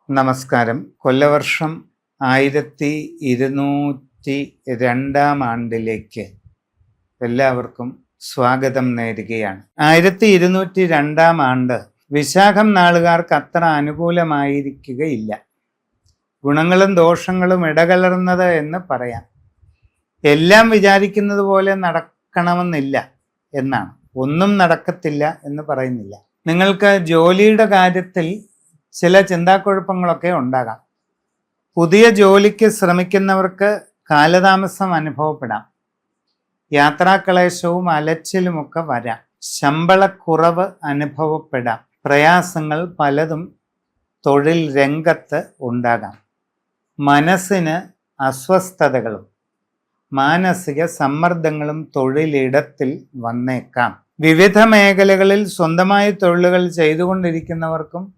നമസ്കാരം. കൊല്ലവർഷം 1202 ആണ്ടിലേക്ക് എല്ലാവർക്കും സ്വാഗതം നേരുകയാണ്. 1202 ആണ്ട് വിശാഖം നാളുകാർക്ക് അത്ര അനുകൂലമായിരിക്കുകയില്ല. ഗുണങ്ങളും ദോഷങ്ങളും ഇടകലർന്നത് എന്ന് പറയാം. എല്ലാം വിചാരിക്കുന്നത് പോലെ നടക്കണമെന്നില്ല എന്നാണ്. ഒന്നും നടക്കത്തില്ല എന്ന് പറയുന്നില്ല. നിങ്ങൾക്ക് ജോലിയുടെ കാര്യത്തിൽ ചില ചിന്താക്കുഴപ്പങ്ങളൊക്കെ ഉണ്ടാകാം. പുതിയ ജോലിക്ക് ശ്രമിക്കുന്നവർക്ക് കാലതാമസം അനുഭവപ്പെടാം. യാത്രാക്ലേശവും അലച്ചിലുമൊക്കെ വരാം. ശമ്പളക്കുറവ് അനുഭവപ്പെടാം. പ്രയാസങ്ങൾ പലതും തൊഴിൽ രംഗത്ത് ഉണ്ടാകാം. മനസ്സിന് അസ്വസ്ഥതകളും മാനസിക സമ്മർദ്ദങ്ങളും തൊഴിലിടത്തിൽ വന്നേക്കാം. വിവിധ മേഖലകളിൽ സ്വന്തമായി തൊഴിലുകൾ ചെയ്തുകൊണ്ടിരിക്കുന്നവർക്കും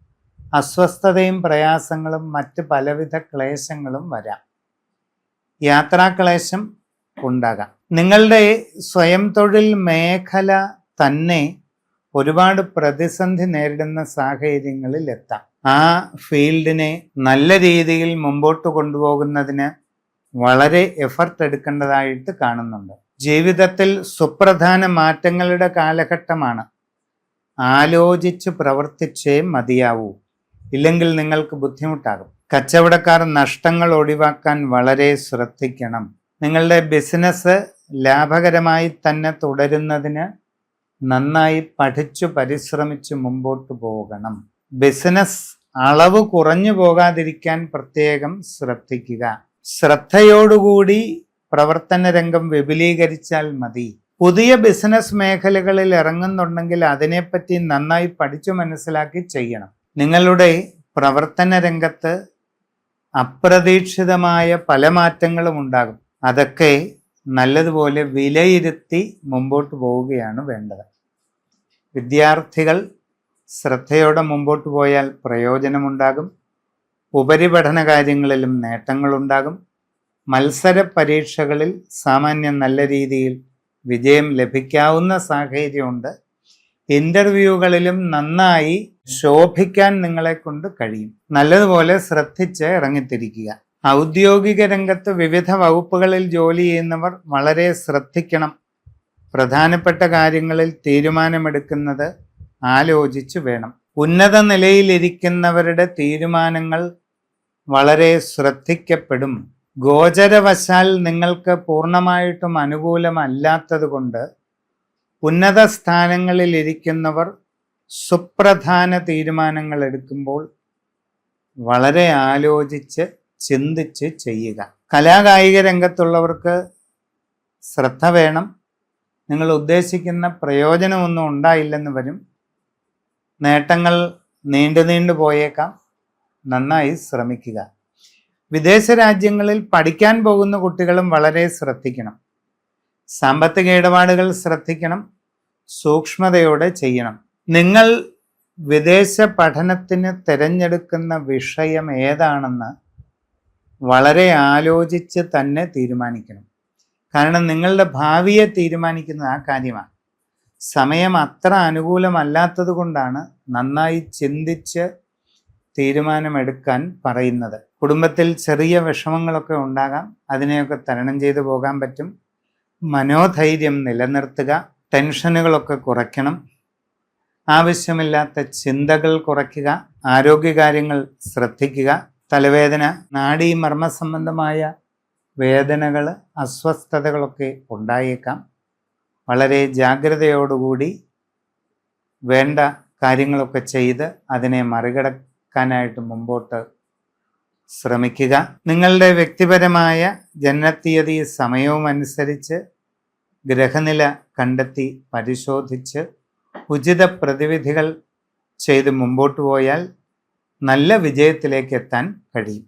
അസ്വസ്ഥതയും പ്രയാസങ്ങളും മറ്റ് പലവിധ ക്ലേശങ്ങളും വരാം. യാത്രാക്ലേശം ഉണ്ടാകാം. നിങ്ങളുടെ സ്വയം തൊഴിൽ മേഖല തന്നെ ഒരുപാട് പ്രതിസന്ധി നേരിടുന്ന സാഹചര്യങ്ങളിൽ എത്താം. ആ ഫീൽഡിനെ നല്ല രീതിയിൽ മുമ്പോട്ട് കൊണ്ടുപോകുന്നതിന് വളരെ എഫർട്ട് എടുക്കേണ്ടതായിട്ട് കാണുന്നുണ്ട്. ജീവിതത്തിൽ സുപ്രധാന മാറ്റങ്ങളുടെ കാലഘട്ടമാണ്. ആലോചിച്ച് പ്രവർത്തിച്ചേ മതിയാവൂ, ഇല്ലെങ്കിൽ നിങ്ങൾക്ക് ബുദ്ധിമുട്ടാകും. കച്ചവടക്കാർ നഷ്ടങ്ങൾ ഒഴിവാക്കാൻ വളരെ ശ്രദ്ധിക്കണം. നിങ്ങളുടെ ബിസിനസ് ലാഭകരമായി തന്നെ തുടരുന്നതിന് നന്നായി പഠിച്ചു പരിശ്രമിച്ച് മുമ്പോട്ട് പോകണം. ബിസിനസ് അളവ് കുറഞ്ഞു പോകാതിരിക്കാൻ പ്രത്യേകം ശ്രദ്ധിക്കുക. ശ്രദ്ധയോടുകൂടി പ്രവർത്തന രംഗം വിപുലീകരിച്ചാൽ മതി. പുതിയ ബിസിനസ് മേഖലകളിൽ ഇറങ്ങുന്നുണ്ടെങ്കിൽ അതിനെപ്പറ്റി നന്നായി പഠിച്ചു മനസ്സിലാക്കി ചെയ്യണം. നിങ്ങളുടെ പ്രവർത്തന രംഗത്ത് അപ്രതീക്ഷിതമായ പല മാറ്റങ്ങളും ഉണ്ടാകും. അതൊക്കെ നല്ലതുപോലെ വിലയിരുത്തി മുമ്പോട്ട് പോവുകയാണ് വേണ്ടത്. വിദ്യാർത്ഥികൾ ശ്രദ്ധയോടെ മുമ്പോട്ട് പോയാൽ പ്രയോജനമുണ്ടാകും. ഉപരിപഠന കാര്യങ്ങളിലും നേട്ടങ്ങളുണ്ടാകും. മത്സര പരീക്ഷകളിൽ സാമാന്യം നല്ല രീതിയിൽ വിജയം ലഭിക്കാവുന്ന സാഹചര്യമുണ്ട്. ഇൻ്റർവ്യൂകളിലും നന്നായി ശോഭിക്കാൻ നിങ്ങളെ കൊണ്ട് കഴിയും. നല്ലതുപോലെ ശ്രദ്ധിച്ച് ഇറങ്ങിത്തിരിക്കുക. ഔദ്യോഗിക രംഗത്ത് വിവിധ വകുപ്പുകളിൽ ജോലി ചെയ്യുന്നവർ വളരെ ശ്രദ്ധിക്കണം. പ്രധാനപ്പെട്ട കാര്യങ്ങളിൽ തീരുമാനമെടുക്കുന്നത് ആലോചിച്ച് വേണം. ഉന്നത നിലയിലിരിക്കുന്നവരുടെ തീരുമാനങ്ങൾ വളരെ ശ്രദ്ധിക്കപ്പെടും. ഗോചരവശാൽ നിങ്ങൾക്ക് പൂർണ്ണമായിട്ടും അനുകൂലമല്ലാത്തത് കൊണ്ട് ഉന്നത സ്ഥാനങ്ങളിൽ ഇരിക്കുന്നവർ സുപ്രധാന തീരുമാനങ്ങൾ എടുക്കുമ്പോൾ വളരെ ആലോചിച്ച് ചിന്തിച്ച് ചെയ്യുക. കലാകായിക രംഗത്തുള്ളവർക്ക് ശ്രദ്ധ വേണം. നിങ്ങൾ ഉദ്ദേശിക്കുന്ന പ്രയോജനമൊന്നും ഉണ്ടായില്ലെന്ന് വരും. നേട്ടങ്ങൾ നീണ്ടു പോയേക്കാം. നന്നായി ശ്രമിക്കുക. വിദേശ രാജ്യങ്ങളിൽ പഠിക്കാൻ പോകുന്ന കുട്ടികളും വളരെ ശ്രദ്ധിക്കണം. സാമ്പത്തിക ഇടപാടുകൾ ശ്രദ്ധിക്കണം. സൂക്ഷ്മതയോടെ ചെയ്യണം. നിങ്ങൾ വിദേശ പഠനത്തിന് തിരഞ്ഞെടുക്കുന്ന വിഷയം ഏതാണെന്ന് വളരെ ആലോചിച്ച് തന്നെ തീരുമാനിക്കണം. കാരണം നിങ്ങളുടെ ഭാവിയെ തീരുമാനിക്കുന്നത് ആ കാര്യമാണ്. സമയം അത്ര അനുകൂലമല്ലാത്തത് കൊണ്ടാണ് നന്നായി ചിന്തിച്ച് തീരുമാനമെടുക്കാൻ പറയുന്നത്. കുടുംബത്തിൽ ചെറിയ വിഷമങ്ങളൊക്കെ ഉണ്ടാകാം. അതിനെയൊക്കെ തരണം ചെയ്തു പോകാൻ പറ്റും. മനോധൈര്യം നിലനിർത്തുക. ടെൻഷനുകളൊക്കെ കുറയ്ക്കണം. ആവശ്യമില്ലാത്ത ചിന്തകൾ കുറയ്ക്കുക. ആരോഗ്യകാര്യങ്ങൾ ശ്രദ്ധിക്കുക. തലവേദന, നാഡീ മർമ്മ സംബന്ധമായ വേദനകൾ, അസ്വസ്ഥതകളൊക്കെ ഉണ്ടായേക്കാം. വളരെ ജാഗ്രതയോടുകൂടി വേണ്ട കാര്യങ്ങളൊക്കെ ചെയ്ത് അതിനെ മറികടക്കാനായിട്ട് മുമ്പോട്ട് ശ്രമിക്കുക. നിങ്ങളുടെ വ്യക്തിപരമായ ജനനത്തീയതി സമയവും അനുസരിച്ച് ഗ്രഹനില കണ്ടെത്തി പരിശോധിച്ച് ഉചിത പ്രതിവിധികൾ ചെയ്ത് മുമ്പോട്ട് പോയാൽ നല്ല വിജയത്തിലേക്ക് എത്താൻ കഴിയും.